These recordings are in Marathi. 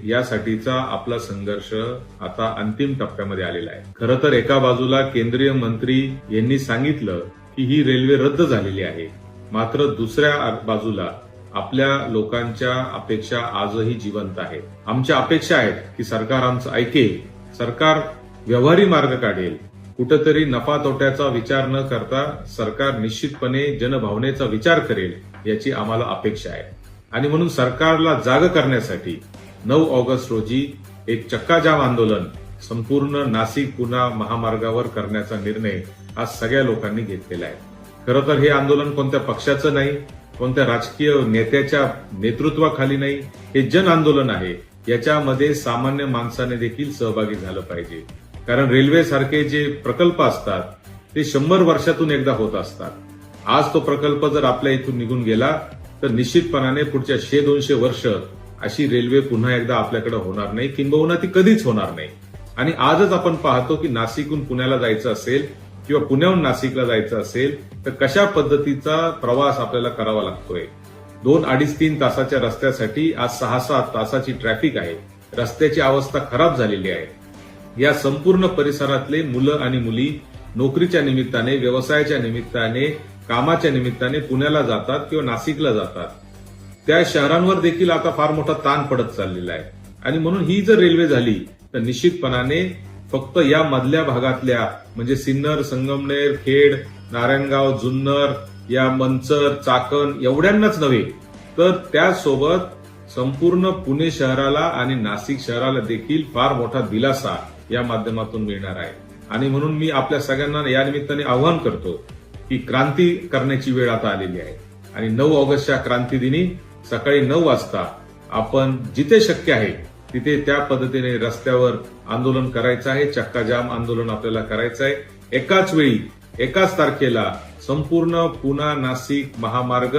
यासाठीचा आपला संघर्ष आता अंतिम टप्प्यामध्ये आलेला आहे। खरं तर एका बाजूला केंद्रीय मंत्री यांनी सांगितलं की ही रेल्वे रद्द झालेली आहे, मात्र दुसऱ्या बाजूला आपल्या लोकांच्या अपेक्षा आजही जिवंत आहेत। आमच्या अपेक्षा आहेत की सरकार आमचं ऐकेल, सरकार व्यवहारी मार्ग काढेल, कुठेतरी नफा तोट्याचा विचार न करता सरकार निश्चितपणे जनभावनेचा विचार करेल याची आम्हाला अपेक्षा आहे। आणि म्हणून सरकारला जाग करण्यासाठी 9 ऑगस्ट रोजी एक चक्काजाम आंदोलन संपूर्ण नाशिक पुणे महामार्गावर करण्याचा निर्णय आज सगळ्या लोकांनी घेतलेला आहे। खरं तर हे आंदोलन कोणत्या पक्षाचं नाही, कोणत्या राजकीय नेत्याच्या नेतृत्वाखाली नाही, हे जन आंदोलन आहे। याच्यामध्ये सामान्य माणसाने देखील सहभागी झालं पाहिजे, कारण रेल्वे सारखे जे प्रकल्प असतात ते 100 वर्षातून एकदा होत असतात। आज तो प्रकल्प जर आपल्या इथून निघून गेला तर निश्चितपणाने पुढच्या 100-200 वर्ष अशी रेल्वे पुन्हा एकदा आपल्याकडे होणार नाही, किंबहुना ती कधीच होणार नाही। आणि आजच आपण पाहतो की नाशिकहून पुण्याला जायचं असेल किंवा पुण्याहून नाशिकला जायचं असेल तर कशा पद्धतीचा प्रवास आपल्याला करावा लागतोय। 2-2.5-3 तासाच्या रस्त्यासाठी आज 6-7 तासाची ट्रॅफिक आहे। रस्त्याची अवस्था खराब झालेली आहे। या संपूर्ण परिसरातले मुलं आणि मुली नोकरीच्या निमित्ताने, व्यवसायाच्या निमित्ताने, कामाच्या निमित्ताने पुण्याला जातात किंवा नाशिकला जातात। त्या शहरांवर देखील आता फार मोठा ताण पडत चाललेला आहे। आणि म्हणून ही जर रेल्वे झाली तर निश्चितपणाने फक्त या मधल्या भागातल्या म्हणजे सिन्नर, संगमनेर, खेड, नारायणगाव, जुन्नर, या मंचर, चाकण एवढ्यांनाच नव्हे तर त्यासोबत संपूर्ण पुणे शहराला आणि नाशिक शहराला देखील फार मोठा दिलासा या माध्यमातून मिळणार आहे। आणि म्हणून मी आपल्या सगळ्यांना या निमित्ताने आवाहन करतो की क्रांती करण्याची वेळ आता आलेली आहे। आणि 9 ऑगस्टच्या क्रांती दिनी सकाळी 9 वाजता आपण जिथे शक्य आहे तिथे त्या पद्धतीने रस्त्यावर आंदोलन करायचं आहे, चक्काजाम आंदोलन आपल्याला करायचं आहे। एकाच वेळी एकाच तारखेला संपूर्ण पुणे नाशिक महामार्ग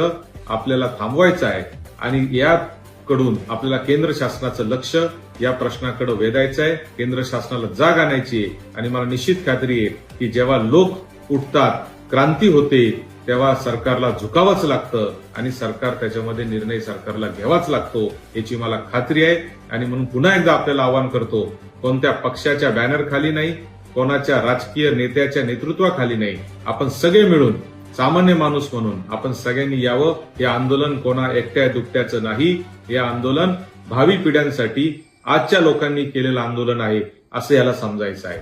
आपल्याला थांबवायचा आहे। आणि याकडून आपल्याला केंद्र शासनाचं लक्ष या प्रश्नाकडे वेधायचं आहे, केंद्र शासनाला जाग आणायची आहे। आणि मला निश्चित खात्री आहे की जेव्हा लोक उठतात, क्रांती होते, तेव्हा सरकारला झुकावंच लागतं आणि सरकार त्याच्यामध्ये निर्णय सरकारला घ्यावाच लागतो याची मला खात्री आहे। आणि म्हणून पुन्हा एकदा आपल्याला आवाहन करतो, कोणत्या पक्षाच्या बॅनरखाली नाही, कोणाच्या राजकीय नेत्याच्या नेतृत्वाखाली नाही, आपण सगळे मिळून सामान्य माणूस म्हणून आपण सगळ्यांनी यावं। हे आंदोलन कोणा एकट्या दुकट्याचं नाही, हे आंदोलन भावी पिढ्यांसाठी आजच्या लोकांनी केलेलं आंदोलन आहे असं याला समजायचं आहे।